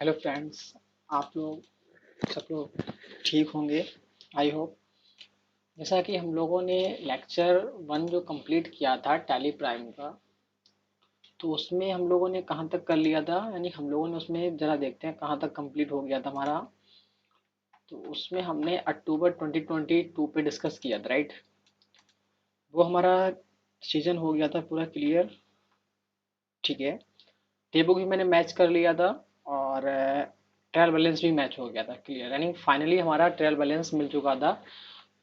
Hello friends. आप लोग सब लोग ठीक होंगे, आई होप। जैसा कि हम लोगों ने लेक्चर 1 जो कंप्लीट किया था टैली प्राइम का, तो उसमें हम लोगों ने कहाँ तक कर लिया था, यानी हम लोगों ने उसमें ज़रा देखते हैं कहाँ तक कंप्लीट हो गया था हमारा। तो उसमें हमने अक्टूबर 2022 पे डिस्कस किया था, राइट। वो हमारा सीजन हो गया था पूरा क्लियर, ठीक है। टेबुक भी मैंने मैच कर लिया था और ट्रायल बैलेंस भी मैच हो गया था क्लियर, यानी फाइनली हमारा ट्रायल बैलेंस मिल चुका था।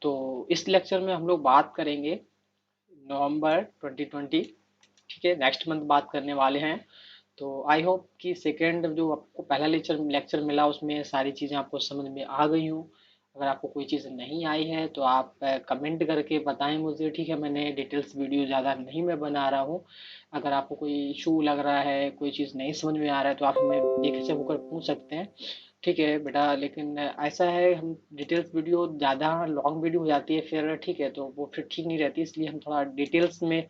तो इस लेक्चर में हम लोग बात करेंगे नवंबर 2020, ठीक है, नेक्स्ट मंथ बात करने वाले हैं। तो आई होप कि सेकेंड जो आपको पहला लेक्चर लेक्चर मिला उसमें सारी चीज़ें आपको समझ में आ गई हूँ। अगर आपको कोई चीज़ नहीं आई है तो आप कमेंट करके बताएं मुझे, ठीक है। मैंने डिटेल्स वीडियो ज़्यादा नहीं मैं बना रहा हूँ। अगर आपको कोई इशू लग रहा है, कोई चीज़ नहीं समझ में आ रहा है, तो आप हमें बेझिझक होकर पूछ सकते हैं, ठीक है बेटा। लेकिन ऐसा है, हम डिटेल्स वीडियो ज़्यादा लॉन्ग वीडियो हो जाती है फिर, ठीक है, तो वो फिर ठीक नहीं रहती, इसलिए हम थोड़ा डिटेल्स में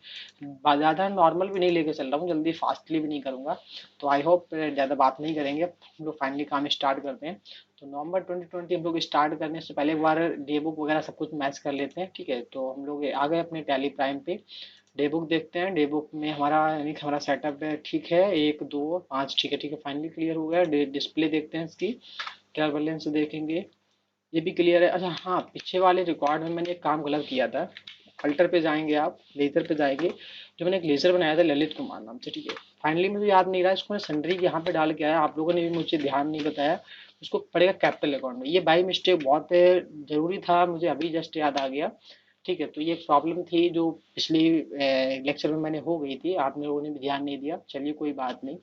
ज़्यादा नॉर्मल भी नहीं लेके चल रहा हूँ, जल्दी फास्टली भी नहीं करूँगा। तो आई होप ज़्यादा बात नहीं करेंगे, हम लोग फाइनली काम स्टार्ट करते हैं। तो नवंबर 2020 हम लोग स्टार्ट करने से पहले एक बार डे बुक वगैरह सब कुछ मैच कर लेते हैं, ठीक है। तो हम लोग आ गए अपने टैली प्राइम पे। डे बुक देखते हैं, डे बुक में हमारा यानी कि हमारा सेटअप है, ठीक है, 1 2 5, ठीक है, ठीक है, फाइनली क्लियर हो गया। डिस्प्ले देखते हैं इसकी, ट्रायल बैलेंस देखेंगे, ये भी क्लियर है। अच्छा हाँ, पीछे वाले रिकॉर्ड में मैंने एक काम गलत किया था। अल्टर पे जाएंगे आप, लेज़र पे जाएंगे। जो मैंने एक लेज़र बनाया था ललित कुमार नाम से, ठीक है। फाइनली मुझे याद नहीं रहा, इसको मैं सन्ड्री यहाँ पे डाल के आया, आप लोगों ने भी मुझे ध्यान नहीं बताया। उसको पड़ेगा कैपिटल अकाउंट में, ये बाई मिस्टेक बहुत ज़रूरी था, मुझे अभी जस्ट याद आ गया, ठीक है। तो ये एक प्रॉब्लम थी जो पिछली लेक्चर में मैंने हो गई थी, आप लोगों ने भी ध्यान नहीं दिया, चलिए कोई बात नहीं।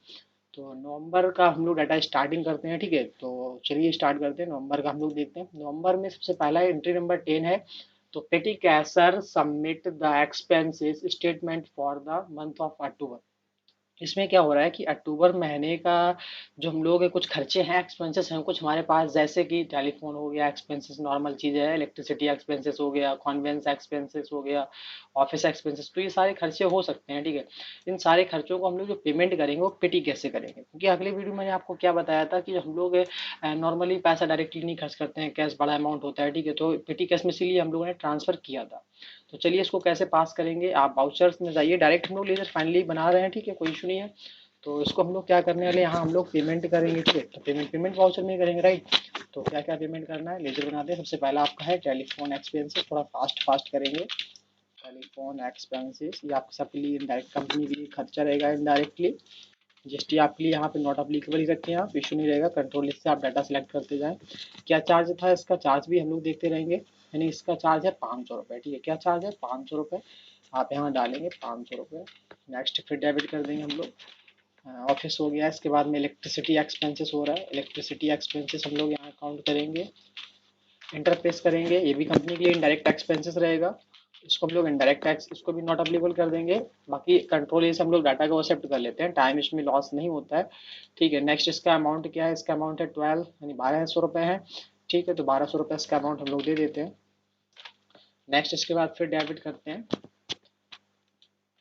तो नवंबर का हम लोग डाटा स्टार्टिंग करते हैं, ठीक है। तो चलिए स्टार्ट करते हैं, नवंबर का हम लोग देखते हैं। नवंबर में सबसे पहला एंट्री नंबर 10 है। तो petty cashier submit the expenses statement for the month of October. इसमें क्या हो रहा है कि अक्टूबर महीने का जो हम लोग के कुछ खर्चे हैं, एक्सपेंसेस हैं कुछ हमारे पास, जैसे कि टेलीफोन हो गया एक्सपेंसेस, नॉर्मल चीज़ है, इलेक्ट्रिसिटी एक्सपेंसेस हो गया, कॉन्वेंस एक्सपेंसेस हो गया, ऑफिस एक्सपेंसेस, तो ये सारे खर्चे हो सकते हैं, ठीक है। इन सारे खर्चों को हम लोग जो पेमेंट करेंगे वो पेटी कैसे करेंगे, क्योंकि अगले वीडियो में मैंने आपको क्या बताया था कि हम लोग नॉर्मली पैसा डायरेक्टली नहीं खर्च करते हैं, कैश बड़ा अमाउंट होता है, ठीक है। तो पेटी कैश में इसीलिए हम लोगों ने ट्रांसफ़र किया था। तो चलिए इसको कैसे पास करेंगे, आप वाउचर्स में जाइए, डायरेक्ट हम लोग लेजर फाइनली बना रहे हैं, ठीक है, कोई इशू नहीं है। तो इसको हम लोग क्या करने वाले हैं, यहाँ हम लोग पेमेंट करेंगे, ठीक है। तो पेमेंट वाउचर में करेंगे, राइट। तो क्या क्या पेमेंट करना है, लेजर बनाते हैं। सबसे पहला आपका है टेलीफोन एक्सपेंसेस, थोड़ा फास्ट फास्ट करेंगे। टेलीफोन एक्सपेंसेस ये आप सबके लिए इनडायरेक्ट कंपनी के लिए खर्चा रहेगा इनडायरेक्टली। जीएसटी आपके लिए यहाँ पे नॉट अप्लीकेबल ही रखें आप, इशू नहीं रहेगा। कंट्रोल से आप डाटा सेलेक्ट करते जाएं। क्या चार्ज था इसका, चार्ज भी हम लोग देखते रहेंगे, यानी इसका चार्ज है 500 रुपये, ठीक है। क्या चार्ज है, 500 रुपये आप यहाँ डालेंगे, 500 रुपये। नेक्स्ट फिर डेबिट कर देंगे हम लोग। ऑफिस हो गया, इसके बाद में इलेक्ट्रिसिटी एक्सपेंसेस हो रहा है, इलेक्ट्रिसिटी एक्सपेंसेस हम लोग यहाँ काउंट करेंगे, इंटरफेस करेंगे, ये भी कंपनी के लिए इनडायरेक्ट एक्सपेंसेस रहेगा। इसको हम लोग इनडायरेक्ट टैक्स, इसको भी नॉट अप्लीकेबल कर देंगे। बाकी कंट्रोल से हम लोग डाटा को एक्सेप्ट कर लेते हैं, टाइम इसमें लॉस नहीं होता है, ठीक है। नेक्स्ट इसका अमाउंट क्या है, इसका अमाउंट है 12 यानी 1200 रुपये है, ठीक है। तो 1200 रुपये इसका अमाउंट हम लोग दे देते हैं। नेक्स्ट इसके बाद फिर डेबिट करते हैं।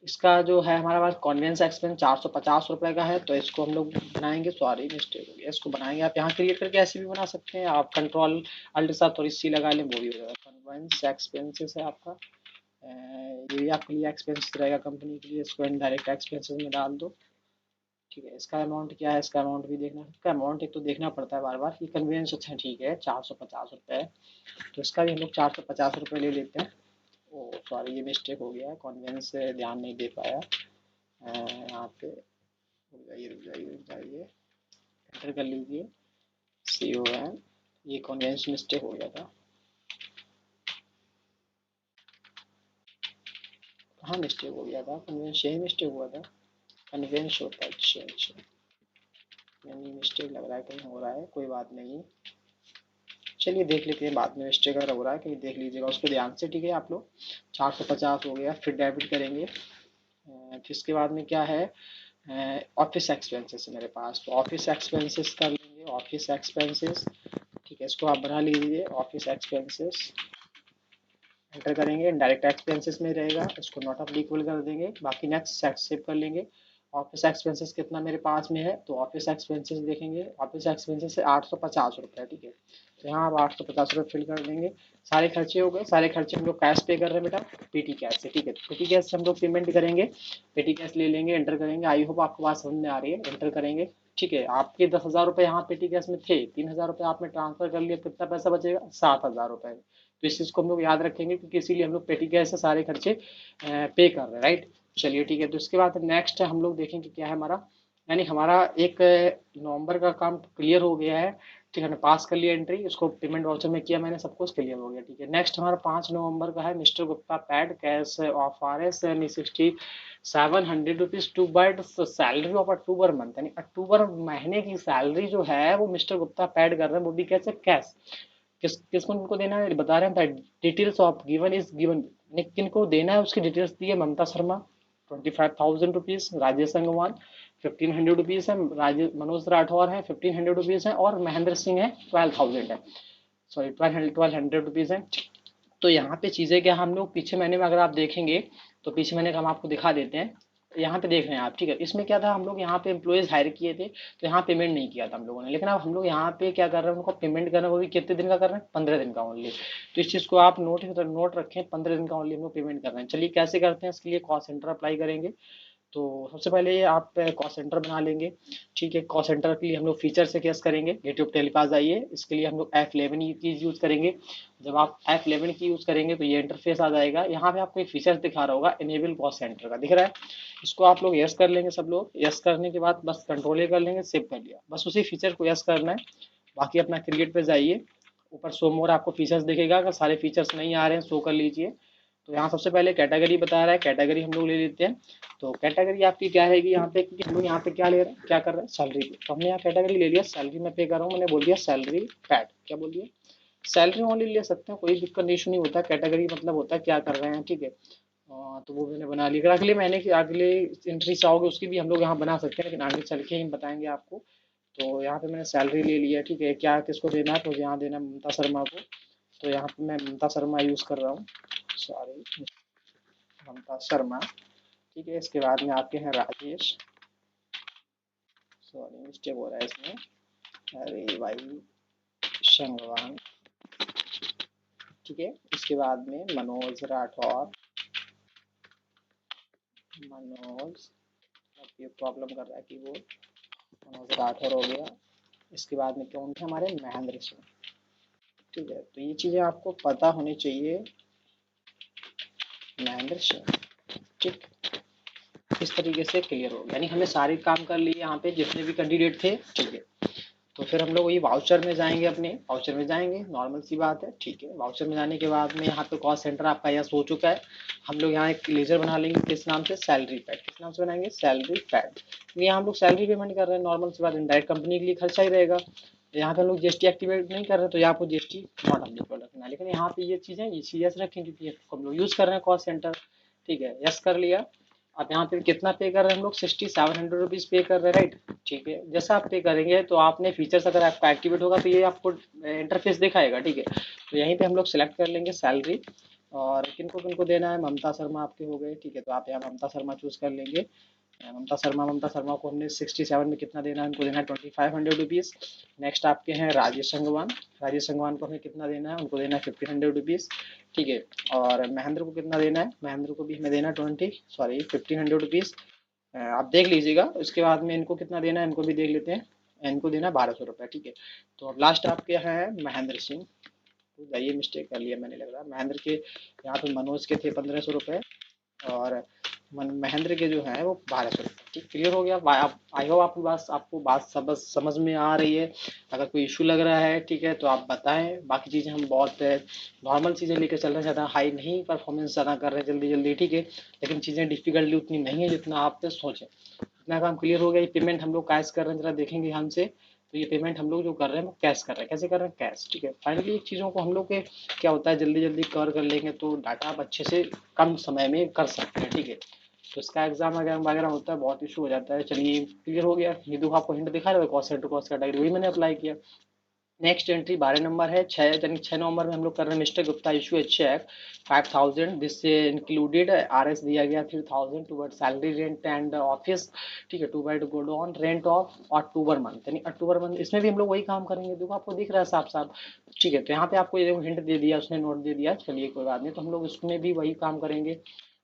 इसका जो है हमारे पास कॉन्वेंस एक्सपेंस 450 रुपये का है, तो इसको हम लोग बनाएंगे, सॉरी मिस्टेक हो गया, इसको बनाएंगे। आप यहाँ क्रिएट करके ऐसे भी बना सकते हैं, आप कंट्रोल अल्ट के साथ थोड़ी सी लगा लें, वो भी हो जाएगा। कॉन्वेंस एक्सपेंसेस है आपका, ये भी आपके लिए एक्सपेंस रहेगा कंपनी के लिए, इसको इनडायरेक्ट एक्सपेंसेस में डाल दो, ठीक है। इसका अमाउंट क्या है, इसका अमाउंट भी देखना, इसका अमाउंट एक तो देखना पड़ता है बार बार, ये कन्वीनियंस अच्छा ठीक है, 450 रुपये है, तो इसका भी हम लोग 450 रुपये ले लेते हैं। ओ सॉरी, ये मिस्टेक हो गया है, कॉन्वेंस से ध्यान नहीं दे पाया यहाँ पे। रुक जाइए रुक जाइए रुक जाइए, एंटर कर लीजिए, CON, ये कॉन्वेंस मिस्टेक हो गया था, कहाँ मिस्टेक हो गया था, कन्वेंस यही मिस्टेक हुआ था, कन्वेंस होता है, अच्छा अच्छा, यानी मिस्टेक लग रहा है कहीं हो रहा है, कोई बात नहीं, चलिए देख लेते हैं, बाद में मिस्टेक अगर हो रहा है कहीं देख लीजिएगा उसको ध्यान से, ठीक है। आप लोग 450 हो गया, फिर डेबिट करेंगे। फिर इसके बाद में क्या है, ऑफिस एक्सपेंसेस है मेरे पास, तो ऑफिस एक्सपेंसेस कर लेंगे, ऑफिस एक्सपेंसेस, ठीक है। इसको आप बना लीजिए, ऑफिस एक्सपेंसेस एंटर करेंगे, डायरेक्ट एक्सपेंसेस में रहेगा, इसको नॉट अप्लीकेबल कर देंगे। बाकी नेक्स्ट सेव कर लेंगे। ऑफिस एक्सपेंसेस कितना मेरे पास में है, तो ऑफिस एक्सपेंसेस देखेंगे, ऑफिस एक्सपेंसेस है 850 रुपये, ठीक है। तो यहाँ आप 850 रुपये फिल कर देंगे। सारे खर्चे हो गए, सारे खर्चे हम लोग कैश पे कर रहे हैं बेटा, पेटी कैश से, ठीक है। पेटी कैश से हम लोग पेमेंट करेंगे, पेटी कैश ले लेंगे, एंटर करेंगे। आई होप आपको बात समझ में आ रही है, एंटर करेंगे, ठीक है। आपके 10,000 रुपये यहाँ पेटी कैश में थे, 3,000 रुपये आपने ट्रांसफर कर लिया, कितना पैसा बचेगा, 7,000 रुपये। तो इस चीज़ को हम लोग याद रखेंगे, क्योंकि इसीलिए हम लोग पेटी कैश से सारे खर्चे पे कर रहे हैं, राइट। चलिए ठीक है। तो इसके बाद नेक्स्ट हम लोग देखेंगे क्या है हमारा, यानी हमारा एक नवंबर का काम क्लियर हो गया है, ठीक है ना, पास कर लिया एंट्री, उसको पेमेंट वाउचर में किया मैंने, सब कुछ क्लियर हो गया, ठीक है। नेक्स्ट हमारा 5 नवंबर का है, mister Gupta paid cash of R S यानी 6700 rupees to but salary of October month, यानी अक्टूबर महीने की सैलरी जो है वो मिस्टर गुप्ता पैड कर रहे हैं, वो भी कैसे, कैश। किसको उनको देना है बता रहे हैं, details of given is given, किन को देना है उसकी डिटेल्स दी है। ममता शर्मा 25,000 रुपीज, राजेश संगवान 1,500 रुपीज है, मनोज राठौर है 1,500 रुपीज है, और महेंद्र सिंह है 12,000 है, सॉरी 1,200 रुपीज है। तो यहाँ पे चीज़ें क्या, हम लोग पीछे महीने में अगर आप देखेंगे तो पीछे महीने का हम आपको दिखा देते हैं, यहाँ पे देख रहे हैं आप, ठीक है। इसमें क्या था, हम लोग यहाँ पे एम्प्लॉयज़ हायर किए थे, तो यहाँ पेमेंट नहीं किया था हम लोगों ने, लेकिन अब हम लोग यहाँ पे क्या कर रहे हैं, उनको पेमेंट करना, वो भी कितने दिन का कर रहे हैं, 15 दिन का ओनली। तो इस चीज़ को आप नोट रखें, 15 दिन का ओनली हम लोग पेमेंट कर रहे हैं। चलिए कैसे करते हैं, इसके लिए कॉस्ट सेंटर अप्लाई करेंगे। तो सबसे पहले आप कॉस्ट सेंटर बना लेंगे, ठीक है। कॉस्ट सेंटर के लिए हम लोग फीचर से केस करेंगे, गेटवे टेलीपास आइए, इसके लिए हम लोग F11 की यूज़ करेंगे। जब आप F11 की यूज़ करेंगे तो ये इंटरफेस आ जाएगा। यहाँ पे आपको एक फीचर दिखा रहा होगा, इनेबल कॉस्ट सेंटर का दिख रहा है, इसको आप लोग यस कर लेंगे। सब लोग यस करने के बाद बस कंट्रोल ए कर लेंगे, सेव कर लिया, बस उसी फीचर को यस करना है। बाकी अपना क्रिएट पे जाइए, ऊपर शो मोर आपको फीचर्स दिखेगा, अगर सारे फीचर्स नहीं आ रहे हैं शो कर लीजिए। तो यहाँ सबसे पहले कैटेगरी बता रहा है, कैटेगरी हम लोग ले लेते हैं। तो कैटेगरी आपकी क्या रहेगी यहाँ पे, क्योंकि हम लोग यहाँ पे क्या ले रहे हैं, क्या कर रहे हैं, सैलरी पे। तो हमने यहाँ कैटेगरी ले लिया, सैलरी में पे कर रहा हूँ, मैंने बोल दिया सैलरी पैड, क्या बोल दिया, सैलरी ओनली ले सकते हैं, कोई दिक्कत इशू नहीं होता। कैटेगरी मतलब होता है क्या कर रहे हैं, ठीक है। तो वो मैंने बना लिया। अगले महीने की अगले एंट्री चाहोगे उसकी भी हम लोग यहाँ बना सकते हैं, लेकिन आगे चल के ही बताएंगे आपको। तो यहाँ पे मैंने सैलरी ले लिया, ठीक है। क्या किसको देना है, तो यहाँ देना है ममता शर्मा को। तो यहाँ पे मैं ममता शर्मा यूज़ कर रहा हूँ, सॉरी ममता शर्मा, ठीक है। इसके बाद में आपके हैं राजेश, सॉरी मिस्टेक हो रहा है इसमें, अरे भाई, संगवान, ठीक है। इसके बाद में मनोज राठौर, मनोज, ये प्रॉब्लम कर रहा है कीबोर्ड, मनोज राठौर हो गया। इसके बाद में कौन थे हमारे, महेंद्र सिंह, ठीक है। तो ये चीज़ें आपको पता होनी चाहिए, महेंद्र सिंह, ठीक। इस तरीके से क्लियर हो गया, यानी हमने सारे काम कर लिए यहाँ पे जितने भी कैंडिडेट थे, ठीक है। तो फिर हम लोग वही वाउचर में जाएंगे, अपने वाउचर में जाएंगे, नॉर्मल सी बात है, ठीक है। वाउचर में जाने के बाद में यहाँ पे कॉस्ट सेंटर आपका यस हो चुका है। हम लोग यहाँ एक लेजर बना लेंगे, किस नाम से, सैलरी पैड, किस नाम से बनाएंगे, सैलरी पैड। यहाँ हम लोग सैलरी पेमेंट कर रहे हैं, नॉर्मल सी बात, इनडायरेक्ट कंपनी के लिए खर्चा ही रहेगा। यहाँ पे हम लोग जीएसटी एक्टिवेट नहीं कर रहे, तो यहाँ पर जीएसटी नॉट अप्लीकेबल रखना है, लेकिन यहाँ पे ये चीज़ें यस रखें, क्योंकि हम लोग यूज़ कर रहे हैं कॉस्ट सेंटर, ठीक है। यस कर लिया। अब यहाँ पे कितना पे कर रहे हैं हम लोग, 6700 रुपीज़ पे कर रहे हैं, राइट, ठीक है। जैसा आप पे करेंगे तो आपने फीचर्स अगर आपका एक्टिवेट होगा तो ये आपको इंटरफेस दिखाएगा, ठीक है। तो यहीं पे हम लोग सेलेक्ट कर लेंगे सैलरी, और किनको किनको देना है, ममता शर्मा आपके हो गए, ठीक है। तो आप यहाँ ममता शर्मा चूज़ कर लेंगे। ममता शर्मा को हमने 67 में कितना देना है, उनको देना है 2500 रुपीज़। नेक्स्ट आपके हैं राजेश संगवान, राजेश संगवान को हमें कितना देना है, उनको देना है 1500 रुपीज़, ठीक है। और महेंद्र को कितना देना है, महेंद्र को भी हमें देना है 1500 रुपीज़, आप देख लीजिएगा। उसके बाद में इनको कितना देना है, इनको भी देख लेते हैं, इनको देना है 1200 रुपये, ठीक है। तो अब लास्ट आपके हैं महेंद्र सिंह, तो जाइए मिस्टेक कर लिया मैंने, लग रहा है महेंद्र के यहाँ पे मनोज के थे 1500 रुपये, और महेंद्र के जो हैं वो 1200 रुपये, ठीक, क्लियर हो गया। आई होप आपको बात समझ में आ रही है। अगर कोई इशू लग रहा है, ठीक है, तो आप बताएं। बाकी चीज़ें हम बहुत नॉर्मल चीज़ें लेकर चल रहे हैं, ज़्यादा हाई नहीं परफॉर्मेंस ज़्यादा कर रहे हैं जल्दी जल्दी, ठीक है। लेकिन चीज़ें डिफिकल्टली उतनी नहीं है जितना आप सोचें। इतना काम क्लियर हो गया। ये पेमेंट हम लोग कैश कर रहे हैं, जरा देखेंगे ध्यान से। तो ये पेमेंट हम लोग जो कर रहे हैं वो कैश कर रहे हैं, कैसे कर रहे हैं, कैश, ठीक है। फाइनली चीज़ों को हम लोग के क्या होता है, जल्दी जल्दी कवर कर लेंगे तो डाटा आप अच्छे से कम समय में कर सकते हैं, ठीक है। तो इसका एग्जाम वगैरह होता है, बहुत इशू हो जाता है। चलिए क्लियर हो गया। ये देखो आपको हिंट दिखा रहा है, कॉस्ट सेंटर कॉस्ट कैटेगरी, वही मैंने अप्लाई किया। नेक्स्ट एंट्री 12 नंबर है, 6 यानी 6 नवंबर में हम लोग कर रहे हैं mister Gupta issue a cheque 5000, this से इंक्लूडेड आरएस दिया गया 3000 toward salary rent and office, ठीक है, to buy to god on rent of October month, यानी अक्टूबर मंथ इसमें भी हम लोग वही काम करेंगे। देखो आपको दिख रहा है साफ साफ, ठीक है। तो यहाँ पे आपको ये हिंट दे दिया उसने, नोट दे दिया, चलिए कोई बात नहीं, तो हम लोग इसमें भी वही काम करेंगे।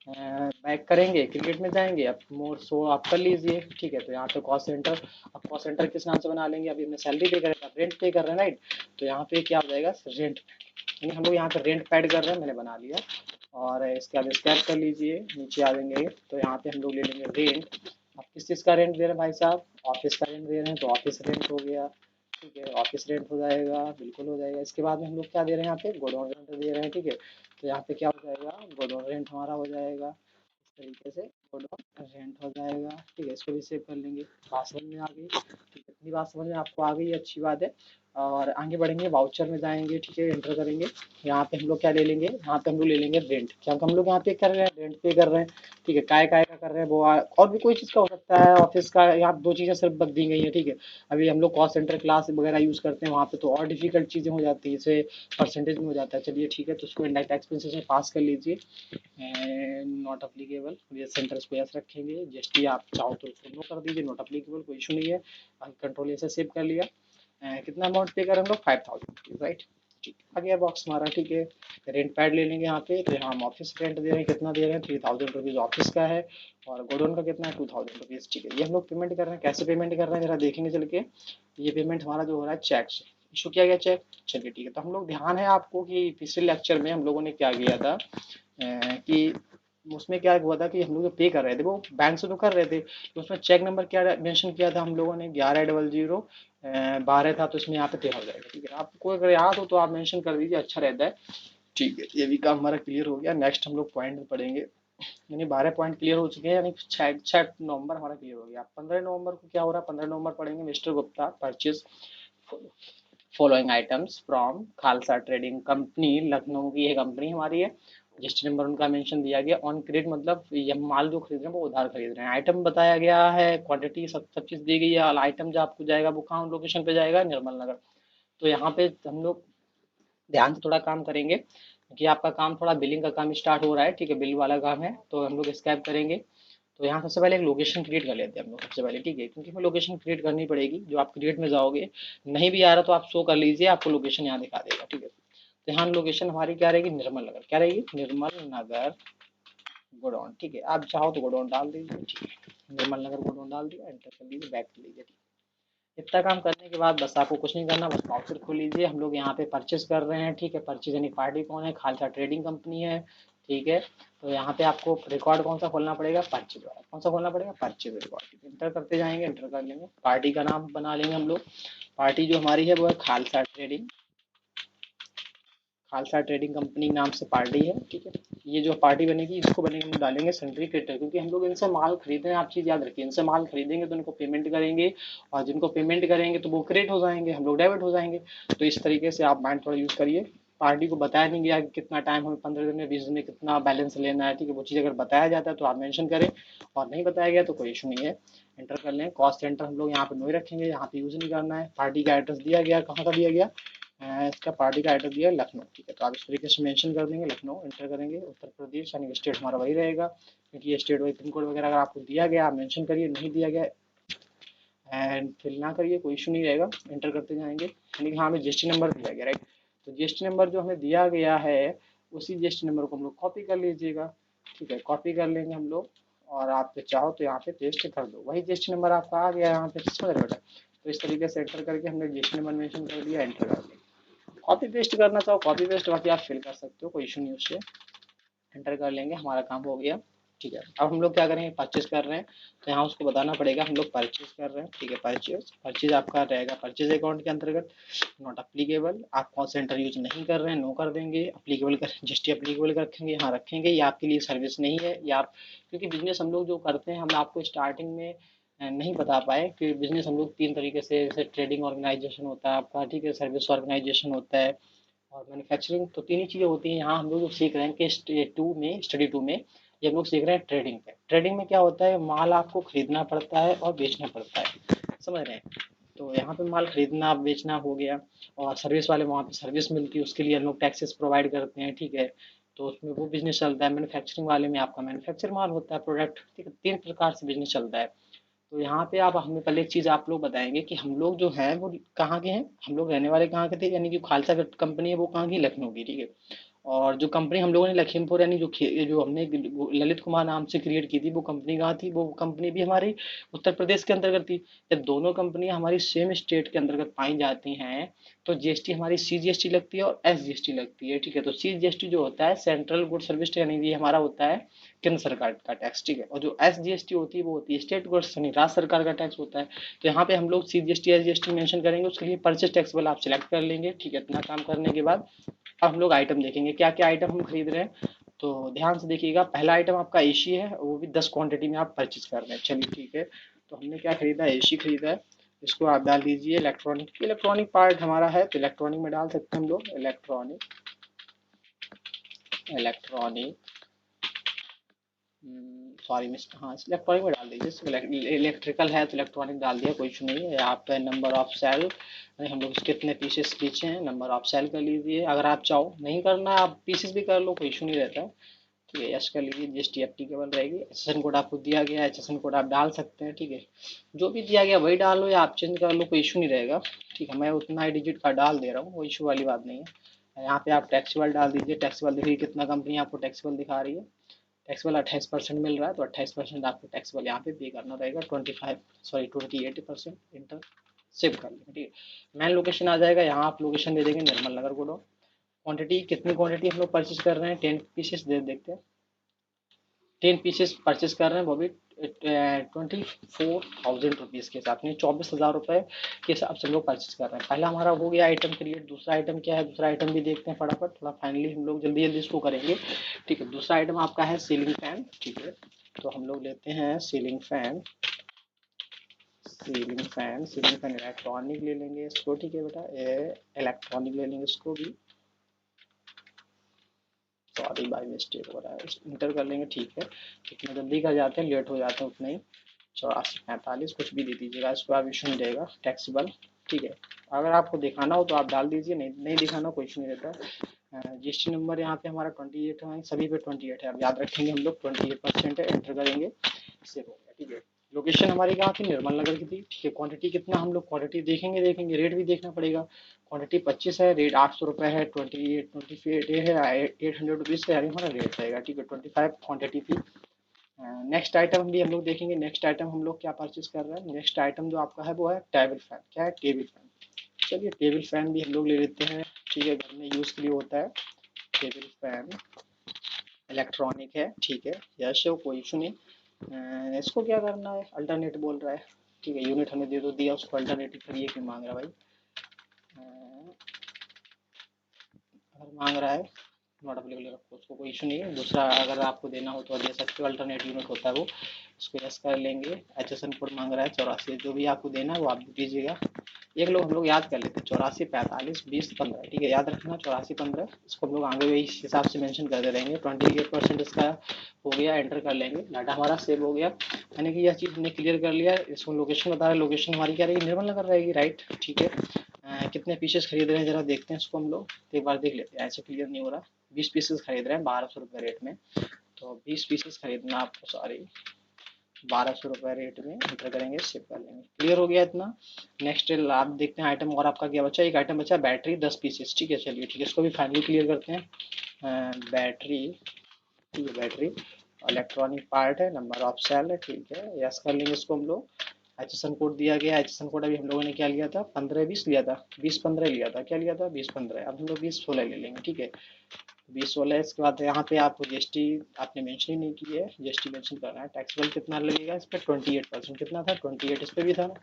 बैक करेंगे, क्रिकेट में जाएंगे, अब मोर सो आप कर लीजिए, ठीक है। तो यहाँ पे कॉस्ट सेंटर, अब कॉस्ट सेंटर किस नाम से बना लेंगे, अभी हमने सैलरी पे कर रहे हैं, रेंट पे कर रहे हैं, राइट। तो यहाँ पे क्या हो जाएगा, रेंट, यानी हम लोग यहाँ पे रेंट पैड कर रहे हैं, मैंने बना लिया। और इसके बाद स्क्रैप कर लीजिए, नीचे आ जाएंगे, तो यहाँ पे हम लोग ले लेंगे रेंट। अब किस चीज़ का रेंट दे रहे हैं भाई साहब, ऑफिस का रेंट दे रहे हैं, तो ऑफिस रेंट हो गया, ठीक है, ऑफिस रेंट हो जाएगा, बिल्कुल हो जाएगा। इसके बाद में हम लोग क्या दे रहे हैं, यहाँ पे गोडाउन रेंट दे रहे हैं, ठीक है। तो यहाँ पे क्या हो जाएगा, गोडाउन रेंट हमारा हो जाएगा, इस तरीके से गोडाउन रेंट हो जाएगा, ठीक है। इसको भी सेव कर लेंगे। बात समझ में आ गई, ठीक है, इतनी बात समझ में आपको आ गई, अच्छी बात है। और आगे बढ़ेंगे, वाउचर में जाएंगे, ठीक है, एंटर करेंगे। यहाँ पे हम लोग क्या ले लेंगे, यहाँ पे हम लोग ले लेंगे रेंट, क्या हम लोग यहाँ पे कर रहे हैं, रेंट पे कर रहे हैं, ठीक है। काय का कर रहे हैं वो, और भी कोई चीज़ का हो सकता है, ऑफिस का, यहाँ दो चीज़ें सिर्फ बद दी गई हैं, ठीक है। अभी हम लोग कॉस्ट सेंटर क्लास वगैरह यूज़ करते हैं, वहाँ पे तो और डिफिकल्ट चीज़ें हो जाती है, इसे परसेंटेज में हो जाता है, चलिए ठीक है। तो उसको इंडायरेक्ट एक्सपेंसेस में पास कर लीजिए, नॉट अप्लीकेबल, ये सेंटर्स को ऐसे रखेंगे, जीएसटी आप चाहो तो उसको नो कर दीजिए, नॉट अप्लीकेबल, कोई इशू नहीं है। कंट्रोल ऐसे सेव कर लिया। कितना अमाउंट पे करें हम लोग, 5000, राइट, ठीक आ गया बॉक्स हमारा, ठीक है। रेंट पैड ले लेंगे यहाँ पे, तो यहाँ हम ऑफिस रेंट दे रहे हैं, कितना दे रहे हैं, 3000 रुपीज़ ऑफिस का है, और गोडाउन का कितना है, 2000 रुपीज़, ठीक है। ये हम लोग पेमेंट कर रहे हैं, कैसे पेमेंट कर रहे हैं जरा देखेंगे चल के। ये पेमेंट हमारा जो हो रहा है चेक से, इशू किया गया चेक, चलिए ठीक है। तो हम लोग, ध्यान है आपको कि पिछले लेक्चर में हम लोगों ने क्या किया था, कि उसमें क्या हुआ था कि हम लोग जो पे कर रहे थे वो बैंक से तो कर रहे थे, तो उसमें चेक नंबर क्या मेंशन किया था हम लोगों ने, 1100 12 था, तो इसमें यहाँ पे 13 हो जाएगा, ठीक है। आपको अगर याद हो तो आप मेंशन कर दीजिए, अच्छा रहता है, ठीक है। ये भी काम हमारा क्लियर हो गया। नेक्स्ट हम लोग पॉइंट पढ़ेंगे, यानी 12 पॉइंट क्लियर हो चुके हैं, यानी 6 नवंबर हमारा क्लियर हो गया। 15 नवंबर को क्या हो रहा है, 15 नवंबर पढ़ेंगे mister Gupta purchase following items from Khalsa trading company, Lucknow की ये कंपनी हमारी है। रजिस्टर नंबर उनका मेंशन दिया गया, ऑन क्रेडिट मतलब ये माल जो खरीद रहे हैं वो उधार खरीद रहे हैं। आइटम बताया गया है, क्वांटिटी सब चीज़ दी गई है। आइटम जो आपको जाएगा वो कहाँ लोकेशन पे जाएगा, निर्मल नगर। तो यहाँ पे हम लोग ध्यान से थोड़ा काम करेंगे, क्योंकि आपका काम थोड़ा बिलिंग का काम स्टार्ट हो रहा है, ठीक है, बिल वाला काम है, तो हम लोग स्कैप करेंगे। तो यहाँ सबसे पहले एक लोकेशन क्रिएट कर लेते हैं हम लोग सबसे पहले, ठीक है, क्योंकि हमें लोकेशन क्रिएट करनी पड़ेगी। जो आप क्रिएट में जाओगे, नहीं भी आ रहा तो आप शो कर लीजिए, आपको लोकेशन यहाँ दिखा देगा, ठीक है। तो यहाँ लोकेशन हमारी क्या रहेगी, निर्मल नगर, क्या रहेगी, निर्मल नगर गोडाउन, ठीक है। आप चाहो तो गोडाउन डाल दीजिए, ठीक है, निर्मल नगर गोडाउन डाल दिया, एंटर कर लीजिए, बैक कर लीजिए, ठीक है। इतना काम करने के बाद बस आपको कुछ नहीं करना, बस वाउचर खोल लीजिए। हम लोग यहाँ पे परचेस कर रहे हैं, ठीक है, परचेज यानी पार्टी कौन है, खालसा ट्रेडिंग कंपनी है, ठीक है। तो यहाँ पे आपको रिकॉर्ड कौन सा खोलना पड़ेगा, परचेज वाला, कौन सा खोलना पड़ेगा, परचेज रिकॉर्ड, इंटर करते जाएंगे, इंटर कर लेंगे। पार्टी का नाम बना लेंगे हम लोग, पार्टी जो हमारी है वो है Khalsa trading, Khalsa trading company नाम से पार्टी है, ठीक है। ये जो पार्टी बनेगी इसको बनेंगे हम डालेंगे सेंट्री क्रेडिटर, क्योंकि हम लोग इनसे माल खरीद रहे हैं, आप चीज़ याद रखिए, इनसे माल खरीदेंगे तो इनको पेमेंट करेंगे, और जिनको पेमेंट करेंगे तो वो क्रेडिट हो जाएंगे, हम लोग डेबिट हो जाएंगे। तो इस तरीके से आप माइंड थोड़ा यूज़ करिए। पार्टी को बताया नहीं गया कि कितना टाइम हमें 15 दिन में 20 दिन में कितना बैलेंस लेना है, ठीक है। वो चीज़ अगर बताया जाता है तो आप मेंशन करें, और नहीं बताया गया तो कोई इशू नहीं है, एंटर कर लें। कॉस्ट सेंटर हम लोग यहाँ पे नहीं रखेंगे, यहाँ पे यूज़ नहीं करना है। पार्टी का एड्रेस दिया गया, कहाँ का दिया गया, इसका पार्टी का एड्रेस दिया है लखनऊ, ठीक है। तो आप इस तरीके से मेंशन कर देंगे, लखनऊ एंटर करेंगे, उत्तर प्रदेश, यानी स्टेट हमारा वही रहेगा, क्योंकि ये स्टेट वाइज पिन कोड वगैरह अगर आपको दिया गया आप मेंशन करिए, नहीं दिया गया एंड फिल ना करिए, कोई इशू नहीं रहेगा, एंटर करते जाएंगे। यानी कि हाँ हमें जीएसटी नंबर दिया गया, राइट। तो जीएसटी नंबर जो हमें दिया गया है उसी जीएसटी नंबर को हम लोग कॉपी कर लीजिएगा, ठीक है, कॉपी कर लेंगे हम लोग। और आप चाहो तो यहाँ पे पेस्ट कर दो, वही जीएसटी नंबर आपका आ गया यहाँ पे, समझ रहे बेटा। तो इस तरीके से एंटर करके हमने जीएसटी नंबर मेंशन कर दिया, एंटर कर दिया। कॉपी पेस्ट करना चाहो कॉपी पेस्ट, बाकी आप फिल कर सकते हो, कोई इशू नहीं उससे, एंटर कर लेंगे, हमारा काम हो गया, ठीक है। अब हम लोग क्या करेंगे, परचेज कर रहे हैं, तो यहाँ उसको बताना पड़ेगा हम लोग परचेज कर रहे हैं, ठीक है। परचेज, परचेज आपका रहेगा परचेज अकाउंट के अंतर्गत, नॉट अप्लीकेबल, आप कॉल सेंटर यूज नहीं कर रहे हैं, नो कर देंगे। अप्लीकेबल कर, जीएसटी अप्लीकेबल कर रखेंगे, यहाँ रखेंगे, ये आपके लिए सर्विस नहीं है, या आप, क्योंकि बिजनेस हम लोग जो करते हैं, हम आपको स्टार्टिंग में नहीं बता पाए कि बिजनेस हम लोग 3 तरीके से, जैसे ट्रेडिंग ऑर्गेनाइजेशन होता है आपका, ठीक है, सर्विस ऑर्गेनाइजेशन होता है, और मैन्युफैक्चरिंग, तो 3 ही चीज़ें होती हैं। यहाँ हम लोग जो सीख रहे हैं कि स्टडी टू में ये हम लोग सीख रहे हैं ट्रेडिंग पे। ट्रेडिंग में क्या होता है, माल आपको खरीदना पड़ता है और बेचना पड़ता है, समझ रहे हैं। तो यहाँ पे माल खरीदना बेचना हो गया, और सर्विस वाले वहाँ पे सर्विस मिलती है, उसके लिए हम लोग टैक्सेस प्रोवाइड करते हैं, ठीक है। तो उसमें वो बिजनेस चलता है। मैन्युफैक्चरिंग वाले में आपका मैन्युफैक्चर माल होता है, प्रोडक्ट, ठीक है। 3 प्रकार से बिजनेस चलता है। तो यहाँ पे आप हमें पहले एक चीज़ आप लोग बताएंगे कि हम लोग जो हैं वो कहाँ के हैं, हम लोग रहने वाले कहाँ के थे, यानी कि खालसा कंपनी है वो कहाँ की, लखनऊ की, ठीक है। और जो कंपनी हम लोगों ने लखीमपुर यानी जो हमने ललित कुमार नाम से क्रिएट की थी, वो कंपनी कहाँ थी, वो कंपनी भी हमारी उत्तर प्रदेश के अंतर्गत थी। जब दोनों कंपनियां हमारी सेम स्टेट के अंतर्गत पाई जाती हैं, तो जीएसटी हमारी सीजीएसटी लगती है और एसजीएसटी लगती है, ठीक है। तो सीजीएसटी जो होता है सेंट्रल गुड सर्विस यानी ये हमारा होता है केंद्र सरकार का टैक्स, ठीक है। और जो एसजीएसटी होती है वो होती है स्टेट गुड्स यानी राज्य सरकार का टैक्स होता है। तो यहाँ पे हम लोग सीजीएसटी एसजीएसटी मेंशन करेंगे, उसके लिए परचेज टैक्स वाला आप सिलेक्ट कर लेंगे, ठीक है। इतना काम करने के बाद अब हम लोग आइटम देखेंगे क्या क्या आइटम हम खरीद रहे हैं। तो ध्यान से देखिएगा, पहला आइटम आपका एसी है, वो भी 10 क्वांटिटी में आप परचेज कर रहे हैं, चलिए ठीक है। तो हमने क्या खरीदा है, एसी खरीदा है। इसको आप डाल दीजिए इलेक्ट्रॉनिक, इलेक्ट्रॉनिक पार्ट हमारा है तो इलेक्ट्रॉनिक में डाल सकते हैं हम लोग, इलेक्ट्रॉनिक, इलेक्ट्रॉनिक, सॉरी मिस, हाँ इलेक्ट्रॉनिक में डाल दीजिए। इलेक्ट्रिकल है तो इलेक्ट्रॉनिक डाल दिया, कोई इशू नहीं है। आप नंबर ऑफ सेल, हम लोग कितने पीसेस पीछे हैं, नंबर ऑफ सेल कर लीजिए। अगर आप चाहो नहीं करना आप पीसेस भी कर लो, कोई इशू नहीं रहता है, ठीक है। यस कर लीजिए, जीएसटी एप्लीकेबल रहेगी। एसएसएन कोड आपको दिया गया है, एसएसएन कोड आप डाल सकते हैं, ठीक है। जो भी दिया गया वही डाल लो या आप चेंज कर लो, कोई इशू नहीं रहेगा, ठीक है। मैं उतना ही डिजिट का डाल दे रहा हूँ, कोई इशू वाली बात नहीं है। यहाँ पे आप टैक्सेबल डाल दीजिए, टैक्सेबल देखिए कितना कंपनी आपको टैक्सेबल दिखा रही है। टैक्सेबल 28% मिल रहा है, तो 28% आपको टैक्सेबल यहाँ पे पे करना रहेगा। 28% इंटर सेव कर लेंगे, ठीक है। मेन लोकेशन आ जाएगा, यहाँ आप लोकेशन दे देंगे निर्मल नगर गुड़ो। क्वांटिटी कितनी क्वांटिटी हम लोग परचेज कर रहे हैं, 10 पीसेस दे देखते हैं। 10 पीसेस परचेज कर रहे हैं, वो भी 24,000 रुपीज़ के हिसाब से, 24,000 रुपये के हिसाब से हम लोग परचेज कर रहे हैं। पहला हमारा हो गया आइटम क्रिएट। दूसरा आइटम क्या है, दूसरा आइटम भी देखते हैं फटाफट, थोड़ा फाइनली हम लोग जल्दी जल्दी इसको करेंगे, ठीक है। दूसरा आइटम आपका है सीलिंग फैन, ठीक है। तो हम लोग लेते हैं ceiling fan, ceiling fan, ceiling fan electronic ले लेंगे इसको, ठीक है बेटा, इलेक्ट्रॉनिक ले लेंगे इसको भी, सॉरी बाई मिस्टेक हो रहा है, इंटर कर लेंगे, ठीक है। जितना जल्दी कर जाते हैं लेट हो जाते हैं उतना ही। 84, 45 कुछ भी दे दीजिएगा, इसको आप इशू नहीं रहेगा, टैक्सीबल, ठीक है। अगर आपको दिखाना हो तो आप डाल दीजिए, नहीं नहीं दिखाना कोई इशू नहीं रहता। जीएसटी नंबर यहाँ पे हमारा 28 है, सभी पे 28 है, आप याद रखेंगे, हम लोग 28% है, एंटर करेंगे, सेव हो गया, ठीक है। लोकेशन हमारी कहाँ थी, निर्मल नगर की थी, ठीक है। क्वांटिटी कितना हम लोग क्वांटिटी देखेंगे, रेट भी देखना पड़ेगा। क्वांटिटी 25 है, रेट 800 रुपये है, 28 है, 800 रुपीज़ का हमारा रेट रहेगा, ठीक है। 25 क्वांटिटी थी। नेक्स्ट आइटम भी हम लोग देखेंगे, नेक्स्ट आइटम हम लोग क्या परचेज कर रहे हैं। नेक्स्ट आइटम जो आपका है वो है टेबल फैन, क्या है, टेबल फैन। चलिए टेबल फैन भी हम लोग ले लेते हैं, ठीक है, घर में यूज़ के लिए होता है टेबल फैन, इलेक्ट्रॉनिक है, ठीक है। यस कोई इशू नहीं। इसको क्या करना है, अल्टरनेट बोल रहा है, ठीक है। यूनिट हमें दे दो दिया, उसको अल्टरनेटिव करिए, क्यों मांग रहा है भाई। अगर मांग रहा है नॉट अवेलेबल रखो उसको, कोई इशू नहीं है। दूसरा अगर आपको देना हो तो दे सकते हो, अल्टरनेट यूनिट होता है वो, उसको यस कर लेंगे। एचएसएन कोड मांग रहा है 84, जो भी आपको देना है वो आप दीजिएगा। एक लोग हम लोग याद कर लेते हैं, 84 45 20 15, ठीक है, याद रखना 84 15। इसको हम लोग आगे भी इस हिसाब से मेंशन करते रहेंगे। 28% इसका हो गया, एंटर कर लेंगे, डाटा हमारा सेव हो गया, यानी कि यह चीज़ हमने क्लियर कर लिया। इसको लोकेशन बता रहे, लोकेशन हमारी क्या रहेगी, निर्मल नगर रहेगी, राइट, ठीक है। कितने पीसेस खरीद रहे हैं जरा देखते हैं इसको हम लोग, एक बार देख लेते हैं, ऐसे क्लियर नहीं हो रहा। 20 पीसेस खरीद रहे हैं 1200 रुपये रेट में, तो 20 पीसेस खरीदना आपको, सॉरी 1200 रुपये रेट में, एंटर करेंगे, सेव कर लेंगे, क्लियर हो गया इतना। नेक्स्ट आप देखते हैं आइटम और आपका क्या बचा, एक आइटम बचा बैटरी 10 पीसेस, ठीक है। चलिए ठीक है, इसको भी फाइनली क्लियर करते हैं। बैटरी, ठीक है, बैटरी इलेक्ट्रॉनिक पार्ट है, नंबर ऑफ सेल है, ठीक है, यस कर लेंगे इसको हम लोग। एचएसएन कोड दिया गया, एचएसएन कोड अभी हम लोगों ने क्या लिया था, 15-20 लिया था, 20-15 लिया था, क्या लिया था, 20-15, अब हम लोग 20-16 ले लेंगे, ठीक है। 20-16, इसके बाद यहाँ पे आपको जीएसटी आपने मेंशन ही नहीं की है, जीएसटी मेंशन करना है। टैक्सेबल कितना लगेगा इस पर, 28%, कितना था 28, इस पर भी था ना।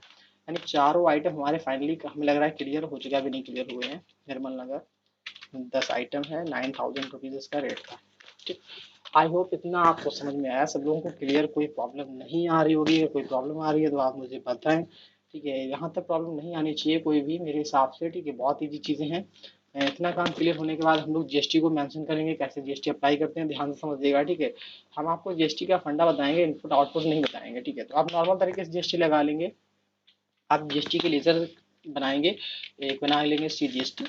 यानी चारों आइटम हमारे फाइनली हमें लग रहा है क्लियर हो चुका है, अभी नहीं क्लियर हुए हैं। निर्मल नगर 10 आइटम है, 9,000 रुपीज़ इसका रेट था, ठीक। आई होप इतना आपको समझ में आया, सब लोगों को क्लियर, कोई प्रॉब्लम नहीं आ रही होगी, अगर कोई प्रॉब्लम आ रही है तो आप मुझे बताएं, ठीक है। यहाँ तक प्रॉब्लम नहीं आनी चाहिए कोई भी मेरे हिसाब से, ठीक है, बहुत ईजी चीज़ें हैं। इतना काम क्लियर होने के बाद हम लोग जीएसटी को मेंशन करेंगे, कैसे जीएसटी अप्लाई करते हैं, ध्यान से समझिएगा, ठीक है। हम आपको जीएसटी का फंडा बताएंगे, इनपुट आउटपुट नहीं बताएंगे, ठीक है। तो आप नॉर्मल तरीके से जीएसटी लगा लेंगे, आप जीएसटी के लेजर बनाएंगे, एक बना लेंगे CGST,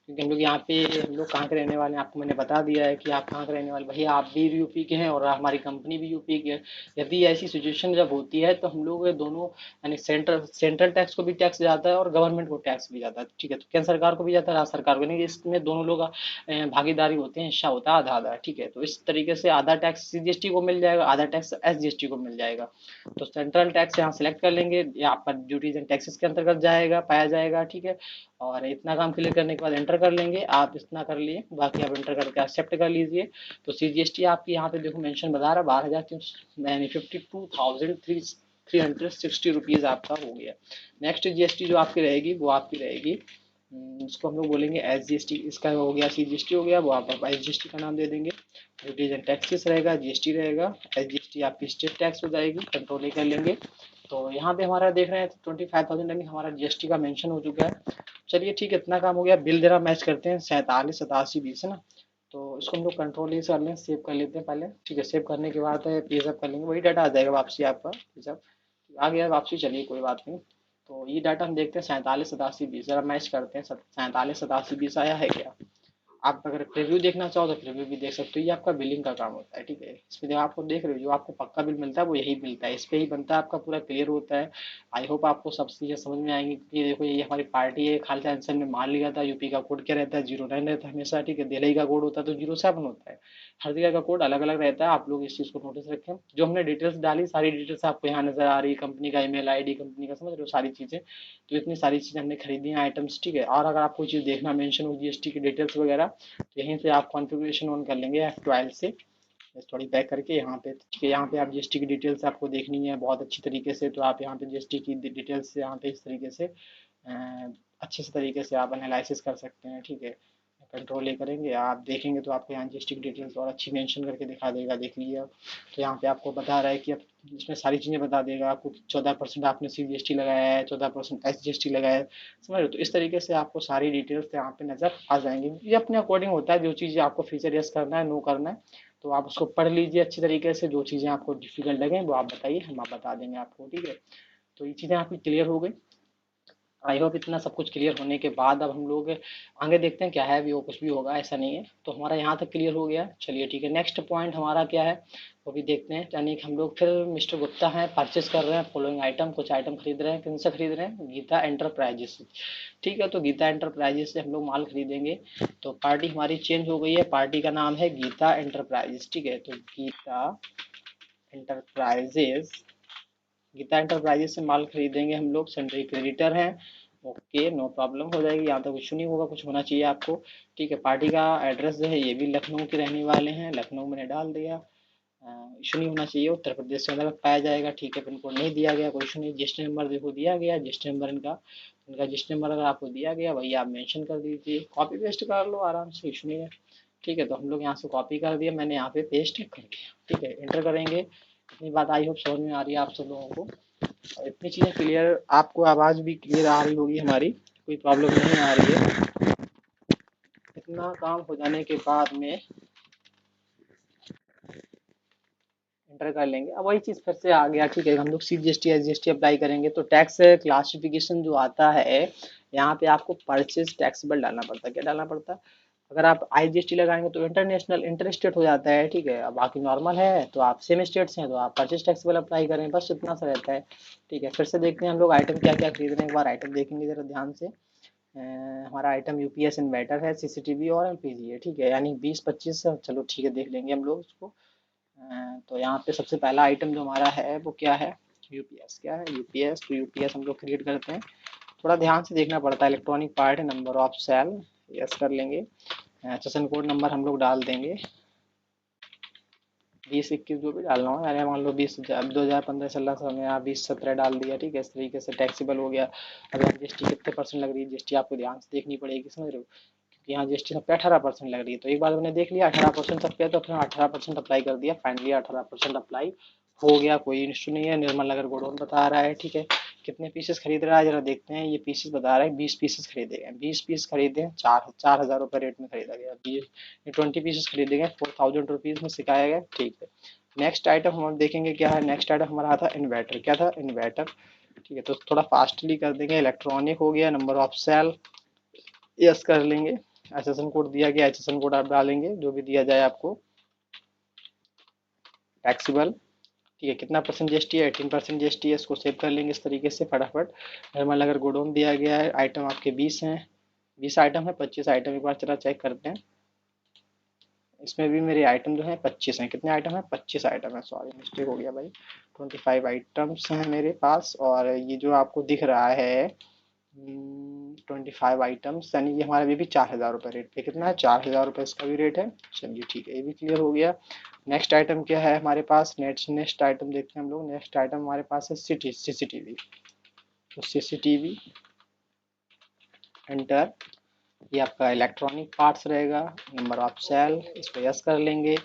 क्योंकि हम लोग यहाँ पे हम लोग कहाँ के रहने वाले हैं, आपको मैंने बता दिया है कि आप कहाँ के रहने वाले, भैया आप भी यूपी के हैं और हमारी कंपनी भी यूपी की है। यदि ऐसी सिचुएशन जब होती है तो हम लोग दोनों, यानी सेंट्रल टैक्स को भी टैक्स जाता है और गवर्नमेंट को टैक्स भी जाता है, ठीक है, तो केंद्र सरकार को भी जाता है, राज्य सरकार को नहीं, इसमें दोनों लोग भागीदारी होते हैं, हिस्सा होता है आधा आधा, ठीक है, तो इस तरीके से आधा टैक्स CGST को मिल जाएगा, आधा टैक्स SGST को मिल जाएगा। तो सेंट्रल टैक्स यहाँ सेलेक्ट कर लेंगे, यहाँ पर ड्यूटीज एंड टैक्सेस के अंतर्गत जाएगा, पाया जाएगा, ठीक है। और इतना काम क्लियर करने के बाद एंटर कर लेंगे, आप इतना कर लिए, बाकी आप एंटर करके एक्सेप्ट कर लीजिए। तो CGST आपकी यहाँ पे देखो मेंशन बता रहा है 12,000 यानी 52,360 रुपीज़ आपका हो गया। नेक्स्ट GST जो आपकी रहेगी वो आपकी रहेगी, इसको हम लोग बोलेंगे SGST, इसका हो गया CGST हो गया, वो आप SGST का नाम दे देंगे। ड्यूटीज एंड टैक्सेस रहेगा, GST रहेगा, SGST आपकी स्टेट टैक्स हो जाएगी, कंट्रोल ही कर लेंगे। तो यहाँ पे हमारा देख रहे हैं 25,000 यानी हमारा GST का मेंशन हो चुका है। चलिए ठीक है, इतना काम हो गया। बिल जरा मैच करते हैं, 47 87 20 है ना, तो इसको हम लोग कंट्रोल ही कर लें, सेव कर लेते हैं पहले, ठीक है। सेव करने के बाद पेजअप कर लेंगे, वही डाटा आ जाएगा वापसी, आपका पेजअप आ गया वापसी, चलिए कोई बात नहीं। तो ये डाटा हम देखते हैं 47 87 20, जरा मैच करते हैं, 47 87 20 आया है क्या। आप अगर प्रीव्यू देखना चाहो तो प्रीव्यू भी देख सकते हो, ये आपका बिलिंग का काम होता है, ठीक है। इसमें जब आपको देख रहे हो जो आपको पक्का बिल मिलता है वो यही मिलता है, इस पे ही बनता है, आपका पूरा क्लियर होता है। आई होप आपको सब चीज़ें समझ में आएंगी कि देखो ये हमारी पार्टी है, खालसा आंसर में मान लिया था, यूपी का कोड क्या रहता है 09 रहता है हमेशा, ठीक है। दिल्ली का कोड होता है तो 07 होता है, हर जगह का कोड अलग अलग रहता है, आप लोग इस चीज़ को नोटिस रखें। जो हमने डिटेल्स डाली सारी डिटेल्स आपको यहाँ नजर आ रही है, कंपनी का email ID, कंपनी का, समझ रहे हो सारी चीज़ें। तो इतनी सारी चीज़ें हमने खरीदी हैं आइटम्स, ठीक है। और अगर आपको चीज़ देखना मेंशन हो GST की डिटेल्स वगैरह, तो यहीं से आप कॉन्फ़िगरेशन ऑन कर लेंगे F12 से, बस थोड़ी बैक करके यहाँ पे, ठीक है। यहाँ पे आप GST की डिटेल्स आपको देखनी है बहुत अच्छी तरीके से, तो आप यहाँ पे GST की डिटेल्स से यहाँ पे इस तरीके से अच्छे से तरीके से आप एनालिसिस कर सकते हैं, ठीक है। कंट्रोल ये करेंगे, आप देखेंगे तो आपको यहाँ GST की डिटेल्स और अच्छी मेंशन करके दिखा देगा, देख लीजिए आप। तो यहाँ पे आपको बता रहा है कि अब इसमें सारी चीज़ें बता देगा आपको, 14% आपने CGST लगाया है, 14% SGST लगाया है, समझ रहे हो। तो इस तरीके से आपको सारी डिटेल्स यहाँ पे नज़र आ जाएंगी, ये अपने अकॉर्डिंग होता है, जो चीज़ें आपको फीचर यस करना है, नो करना है, तो आप उसको पढ़ लीजिए अच्छी तरीके से। जो चीज़ें आपको डिफिकल्ट लगे वो आप बताइए, हम आप बता देंगे आपको, ठीक है। तो ये चीज़ें आपकी क्लियर हो गई। आई होप इतना सब कुछ क्लियर होने के बाद अब हम लोग आगे देखते हैं क्या है, भी वो कुछ भी होगा ऐसा नहीं है। तो हमारा यहाँ तक क्लियर हो गया, चलिए ठीक है। नेक्स्ट पॉइंट हमारा क्या है वो भी देखते हैं, यानी कि हम लोग फिर मिस्टर गुप्ता हैं, परचेस कर रहे हैं फॉलोइंग आइटम, कुछ आइटम खरीद रहे हैं, किन से खरीद रहे हैं, गीता एंटरप्राइजेस, ठीक है। तो गीता एंटरप्राइजेस से हम लोग माल खरीदेंगे। तो पार्टी हमारी चेंज हो गई है, पार्टी का नाम है गीता एंटरप्राइजेस, ठीक है। तो एंटरप्राइजेस गीता एंटरप्राइजेस से माल खरीदेंगे हम लोग, सन्ड्री क्रेडिटर हैं, ओके नो प्रॉब्लम, हो जाएगी, यहाँ तक कुछ नहीं होगा, कुछ होना चाहिए आपको, ठीक है। पार्टी का एड्रेस जो है ये भी लखनऊ के रहने वाले हैं, लखनऊ मैंने डाल दिया, इशू नहीं होना चाहिए, उत्तर प्रदेश के अंदर पाया जाएगा, ठीक है। पिन कोड नहीं दिया गया, कोई इशू नहीं। GST नंबर देखो दिया गया, GST नंबर इनका इनका GST नंबर अगर आपको दिया गया वही आप मेंशन कर दीजिए, कॉपी पेस्ट कर लो आराम से, इशू नहीं है, ठीक है। तो हम लोग यहाँ से कॉपी कर दिया, मैंने यहाँ पे पेस्ट कर दिया, ठीक है, एंटर करेंगे। इतनी बात आई होप समझ में आ रही है आप सब लोगों को, और इतनी चीज़ें क्लियर, आपको आवाज़ भी क्लियर आ रही होगी हमारी, कोई प्रॉब्लम नहीं आ रही है। इतना काम हो जाने के बाद में एंटर कर लेंगे, अब वही चीज़ फिर से आ गया, ठीक है। हम लोग CGST SGST अप्लाई करेंगे तो टैक्स क्लासिफिकेशन जो आता है यहाँ पे आपको परचेज टैक्सेबल डालना पड़ता है, क्या डालना पड़ता है। अगर आप IGST लगाएंगे तो इंटरनेशनल इंटर स्टेट हो जाता है, ठीक है। अब बाकी नॉर्मल है तो आप सेम स्टेट से हैं तो आप परचेज टैक्सेबल अप्लाई करें, बस इतना सा रहता है, ठीक है। फिर से देखते हैं हम लोग आइटम क्या क्या खरीद रहे हैं, एक बार आइटम देखेंगे जरा ध्यान से। हमारा आइटम UPS इन्वर्टर है, CCTV और LPG है, ठीक है, यानी 20 25, चलो ठीक है देख लेंगे हम लोग उसको। तो यहाँ पे सबसे पहला आइटम जो हमारा है वो क्या है, यूपीएस, क्या है यूपीएस। तो यूपीएस हम लोग क्रिएट करते हैं, थोड़ा ध्यान से देखना पड़ता है, इलेक्ट्रॉनिक पार्ट है, नंबर ऑफ सेल यस कर लेंगे, सेशन कोड नंबर हम लोग डाल देंगे 20 21 जो भी डालना हो, यानी मान लो 2015 16 में आप 20 17 डाल दिया, ठीक है। इस तरीके से टैक्सीबल हो गया। अगर GST कितने परसेंट लग रही है, GST आपको ध्यान से देखनी पड़ेगी, समझ रहे हो, क्योंकि यहाँ GST सब पे 18% लग रही है। तो एक बार मैंने देख लिया 18% सब पे, तो अपने 18% अप्लाई कर दिया, फाइनली 18% अप्लाई हो गया, कोई इशू नहीं है। निर्मल नगर गोडाउन बता रहा है, ठीक है। कितने पीसेस खरीद रहा है जरा देखते हैं, ये पीसेस बता रहा है 20 पीसेस खरीदे गए, 20 पीस खरीदे, 4,000 रुपये रेट में खरीदा गया, 20 पीसेस खरीदे गए, 4,000 रुपीज़ में सिखाया गया, ठीक है। नेक्स्ट आइटम हम देखेंगे क्या है, नेक्स्ट आइटम हमारा था इन्वर्टर, क्या था इन्वर्टर, ठीक है, तो थोड़ा फास्टली कर देंगे। इलेक्ट्रॉनिक हो गया, नंबर ऑफ सेल यस कर लेंगे। एसएसएन कोड दिया गया, एसएसएन कोड आप डालेंगे जो भी दिया जाए आपको। टैक्सीबल, ठीक है, कितना परसेंट जीएसटी है, 18% जीएसटी है, इसको सेव कर लेंगे इस तरीके से फटाफट। नॉर्मल अगर गोडाउन दिया गया है, आइटम आपके 20 हैं, 20 आइटम है, 25 आइटम, एक बार चला चेक करते हैं। इसमें भी मेरे आइटम जो है 25 हैं। कितने आइटम है, 25 आइटम है, सॉरी मिस्टेक हो गया भाई। 25 आइटम्स हैं मेरे पास, और ये जो आपको दिख रहा है 25 आइटम्स, यानी कि हमारा भी 4,000 रुपये रेट पे, कितना है, 4,000 रुपये इसका भी रेट है। चलिए ठीक है, ये भी क्लियर हो गया। नेक्स्ट आइटम क्या है हमारे पास, नेक्स्ट आइटम देखते हैं हम लोग। नेक्स्ट आइटम हमारे पास है सीसीटीवी। तो सीसीटीवी एंटर, ये आपका इलेक्ट्रॉनिक पार्ट्स रहेगा। नंबर ऑफ सेल, इस पर यस कर लेंगे।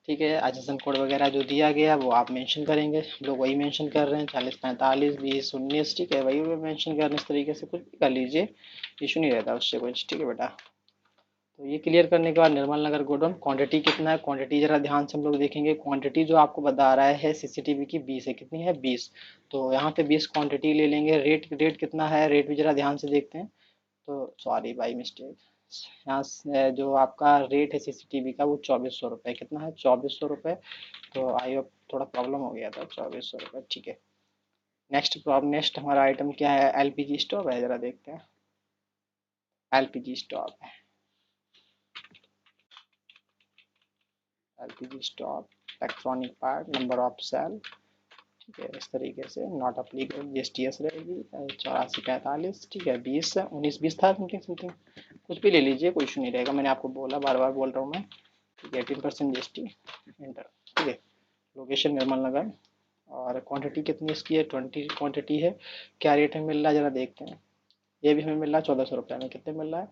ठीक है, आईएसएन कोड वगैरह जो दिया गया वो आप मेंशन करेंगे, हम लोग वही मेंशन कर रहे हैं, 40 45 20 19, ठीक है, वही मेंशन कर रहे हैं। इस तरीके से कुछ भी कर लीजिए, इशू नहीं रहता उससे कुछ, ठीक है बेटा। तो ये क्लियर करने के बाद निर्मल नगर गोडाउन, क्वांटिटी कितना है, क्वांटिटी जरा ध्यान से हम लोग देखेंगे। क्वांटिटी जो आपको बता रहा है सीसीटीवी की 20 है, कितनी है, 20। तो यहाँ पे 20 क्वांटिटी ले लेंगे। रेट रेट कितना है, रेट भी जरा ध्यान से देखते हैं। तो सॉरी बाई मिस्टेक, यहाँ से जो आपका रेट है सीसीटीवी का वो 2400 रुपये, कितना है, 2400 रुपये। तो आई होप थोड़ा प्रॉब्लम हो गया था, 2400 रुपये, ठीक है। नेक्स्ट हमारा आइटम क्या है, एलपीजी स्टोव है, ज़रा देखते हैं। एलपीजी स्टोव है, LPG stove, electronic part, number of sale, ठीक है, इस तरीके से नॉट अप्लीकेबल जीएसटीएस रहेगी। 84 45, ठीक है, 20 19 20 था समथिंग समथिंग, कुछ भी ले लीजिए, कोई इशू नहीं रहेगा। मैंने आपको बोला, बार बार बोल रहा हूँ मैं, ठीक है। 18% जीएसटी एंटर, ठीक है। लोकेशन निर्मल नगर, और क्वांटिटी कितनी इसकी है, 20 क्वांटिटी है। क्या रेट में मिल रहा है ज़रा देखते हैं। ये भी हमें मिल रहा है 1400 रुपये में। कितने मिल रहा है,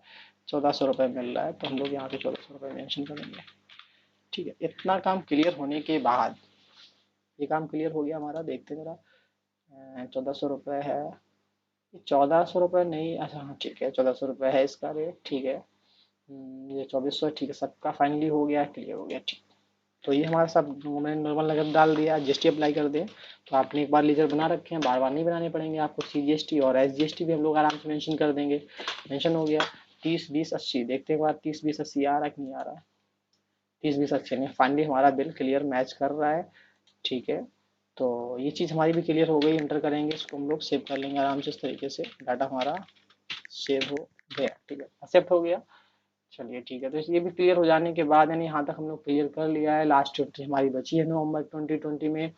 1400 रुपये मिल रहा है। तो हम लोग यहाँ पे 1400 रुपये मेंशन करेंगे, ठीक है। इतना काम क्लियर होने के बाद, ये काम क्लियर हो गया हमारा, देखते हैं ज़रा। 1400 रुपये है, 1400 रुपये नहीं, अच्छा हाँ ठीक है, 1400 रुपये है इसका रेट, ठीक है। ये 2400, ठीक है, सबका फाइनली हो गया, क्लियर हो गया, ठीक। तो ये हमारा सब मैंने नॉर्मल नगद डाल दिया, जीएसटी अप्लाई कर दें। तो आपने एक बार लीजर बना रखे हैं, बार बार नहीं बनाने पड़ेंगे आपको। सीजीएसटी और एसजीएसटी भी हम लोग आराम से मेंशन कर देंगे। मेंशन हो गया। 30 20 80, देखते हैं एक बार 30 20 80 आ रहा है कि नहीं आ रहा है। 30 20 80 नहीं, फाइनली हमारा बिल क्लियर मैच कर रहा है, ठीक है। तो ये चीज़ हमारी भी क्लियर हो गई। इंटर करेंगे, इसको हम लोग सेव कर लेंगे आराम से, इस तरीके से डाटा हमारा सेव हो गया, ठीक है, एक्सेप्ट हो गया। चलिए ठीक है, तो ये भी क्लियर हो जाने के बाद, यानी यहाँ तक हम लोग क्लियर कर लिया है। लास्ट छुट्टी हमारी बची है नवंबर 2020 में।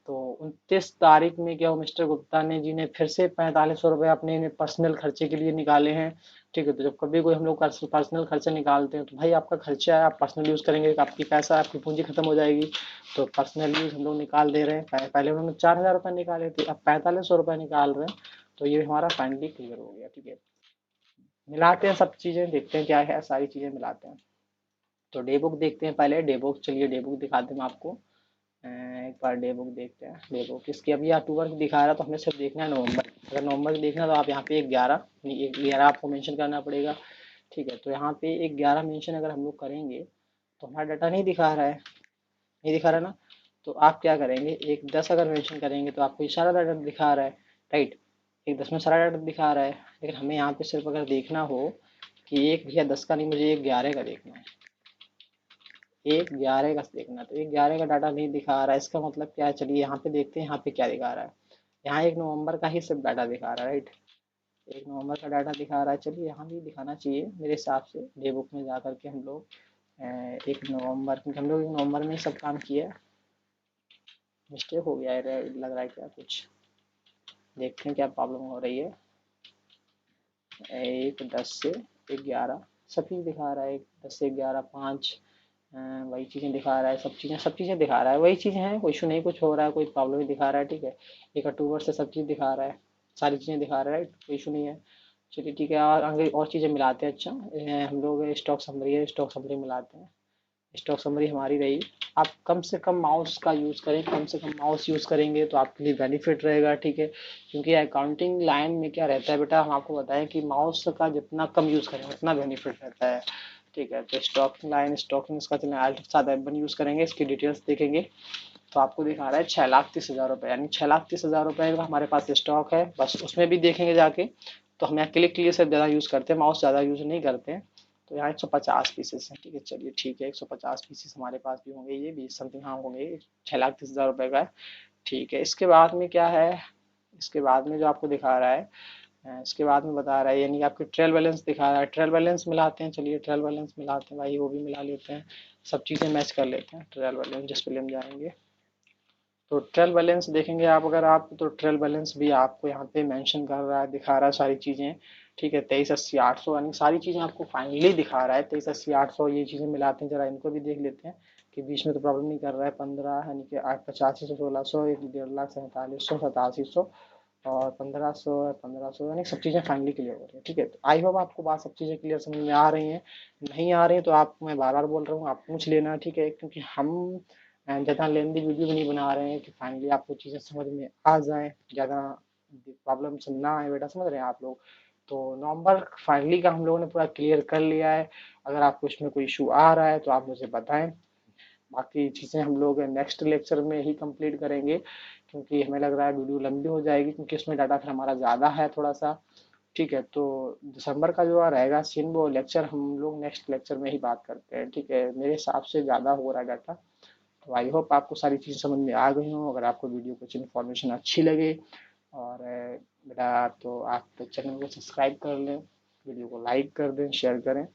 तो 29 तारीख में क्या हो, मिस्टर गुप्ता ने जी ने फिर से 4500 रुपये अपने पर्सनल खर्चे के लिए निकाले हैं, ठीक है। तो जब कभी कोई हम लोग पर्सनल खर्चा निकालते हैं तो भाई आपका खर्चा है, आप पर्सनल यूज़ करेंगे, आपकी पैसा, आपकी पूंजी खत्म हो जाएगी। तो पर्सनल यूज़ हम लोग निकाल दे रहे हैं। पहले उन्होंने 4000 रुपये निकाले थे, अब 4500 रुपये निकाल रहे हैं। तो ये हमारा फाइनली क्लियर हो गया, ठीक है। मिलाते हैं सब चीज़ें, देखते हैं क्या है, सारी चीज़ें मिलाते हैं। तो डे बुक देखते हैं पहले, डे बुक, चलिए डे बुक दिखाते हैं मैं आपको। एक बार डे बुक देखते हैं। डे बुक इसकी अभी अक्टूबर की दिखा रहा है, तो हमें सिर्फ देखना है नवंबर। अगर नवंबर की देखना है तो आप यहाँ पे 11, नहीं 11 आपको मेंशन करना पड़ेगा, ठीक है। तो यहाँ पे 11 मेंशन अगर हम लोग करेंगे तो हमारा डाटा नहीं दिखा रहा है, नहीं दिखा रहा ना। तो आप क्या करेंगे, 1 10 अगर मेंशन करेंगे तो आपको ये सारा डाटा दिखा रहा है, राइट। 1 10 में सारा डाटा दिखा रहा है, लेकिन हमें यहाँ पे सिर्फ अगर देखना हो कि 1 भैया 10 का नहीं, मुझे 1 11 का देखना है, 1 11 का देखना। तो 1 11 का डाटा नहीं दिखा रहा है, इसका मतलब क्या है, चलिए यहाँ पे देखते हैं यहाँ पे क्या दिखा रहा है। यहाँ 1 नवंबर का ही सिर्फ डाटा दिखा रहा है, राइट। 1 नवंबर का डाटा दिखा रहा है, चलिए यहाँ भी दिखाना चाहिए मेरे हिसाब से। डे बुक में जा करके हम लोग 1 नवंबर, क्योंकि हम लोग 1 नवंबर में ही सब काम किया है। मिस्टेक हो गया है, लग रहा है क्या कुछ, देखते हैं क्या प्रॉब्लम हो रही है। 1 10 से 11 सब चीज़ दिखा रहा है, 1 10 से 11 5, वही चीज़ें दिखा रहा है, सब चीज़ें दिखा रहा है, वही चीज़ें हैं, कोई इशू नहीं, कुछ हो रहा है, कोई प्रॉब्लम नहीं दिखा रहा है, ठीक है। 1 अक्टूबर से सब चीज़ दिखा रहा है, सारी चीज़ें दिखा रहा है, राइट, कोई इशू नहीं है। चलिए ठीक है, और आगे और चीज़ें मिलाते हैं। अच्छा, हम लोग स्टॉक समरी है, स्टॉक समरी मिलाते हैं। स्टॉक समरी हमारी रही। आप कम से कम माउस का यूज़ करें, कम से कम माउस यूज़ करेंगे तो आपके लिए बेनिफिट रहेगा, ठीक है। क्योंकि अकाउंटिंग लाइन में क्या रहता है बेटा, हम आपको बताएं कि माउस का जितना कम यूज़ करें उतना बेनिफिट रहता है, ठीक है। तो स्टॉक लाइन, स्टॉकिंग इसका चलें, आल्ट 7 F1 यूज़ करेंगे, इसकी डिटेल्स देखेंगे। तो आपको दिखा रहा है 6,30,000 रुपये, यानी 6,30,000 रुपये का हमारे पास स्टॉक है। बस उसमें भी देखेंगे जाके, तो हम यहाँ क्लिक के लिए सिर्फ ज़्यादा यूज़ करते हैं, माउस ज़्यादा यूज़ नहीं करते हैं। तो यहाँ 150 पीसेस हैं, ठीक है, चलिए ठीक है, 150 पीसेस हमारे पास भी होंगे, ये 20 समथिंग हाँ होंगे, 6,30,000 रुपये का है, ठीक है। इसके बाद में क्या है, इसके बाद में जो आपको दिखा रहा है, इसके बाद में बता रहा है, यानी आपके ट्रायल बैलेंस दिखा रहा है, ट्रायल बैलेंस मिलाते हैं, चलिए ट्रायल बैलेंस मिलाते हैं भाई, वो भी मिला लेते हैं, सब चीज़ें मैच कर लेते हैं। ट्रायल बैलेंस जिस पे हम जाएंगे, तो ट्रायल बैलेंस देखेंगे आप, अगर आप तो ट्रायल बैलेंस भी आपको यहाँ पे मेंशन कर रहा है, दिखा रहा है सारी चीज़ें, ठीक है। 23,80,800 यानी सारी चीज़ें आपको फाइनली दिखा रहा है, 23,80,800, ये चीज़ें मिलाते हैं, जरा इनको भी देख लेते हैं कि बीच में तो प्रॉब्लम नहीं कर रहा है। 15 यानी कि 8,85,000, 1,600, 1,50,47,सौ, 87,000 और 1,500 है, 1,500, यानी सब चीज़ें फाइनली क्लियर हो रही है, ठीक है। तो आई होप आपको बात सब चीज़ें क्लियर समझ में आ रही हैं। नहीं आ रही हैं तो आप, मैं बार बार बोल रहा हूँ, आप पूछ लेना, ठीक है, क्योंकि हम ज़्यादा लेंदी वीडियो भी नहीं बना रहे हैं कि फाइनली आपको चीज़ें समझ में आ जाएँ, ज़्यादा प्रॉब्लम ना आए बेटा, समझ रहे हैं आप लोग। तो नवंबर फाइनली का हम लोगों ने पूरा क्लियर कर लिया है। अगर आपको इसमें कोई इशू आ रहा है तो आप मुझे बताएं, बाकी चीज़ें हम लोग नेक्स्ट लेक्चर में ही कंप्लीट करेंगे, क्योंकि हमें लग रहा है वीडियो लंबी हो जाएगी, क्योंकि इसमें डाटा फिर हमारा ज़्यादा है थोड़ा सा, ठीक है। तो दिसंबर का जो रहेगा सीन, वो लेक्चर हम लोग नेक्स्ट लेक्चर में ही बात करते हैं, ठीक है। मेरे हिसाब से ज़्यादा हो रहा है डाटा। तो आई होप आपको सारी चीज़ें समझ में आ गई हों। अगर आपको वीडियो कुछ इन्फॉर्मेशन अच्छी लगे और बेटा, तो आप चैनल को सब्सक्राइब कर लें, वीडियो को लाइक कर दें, शेयर करें।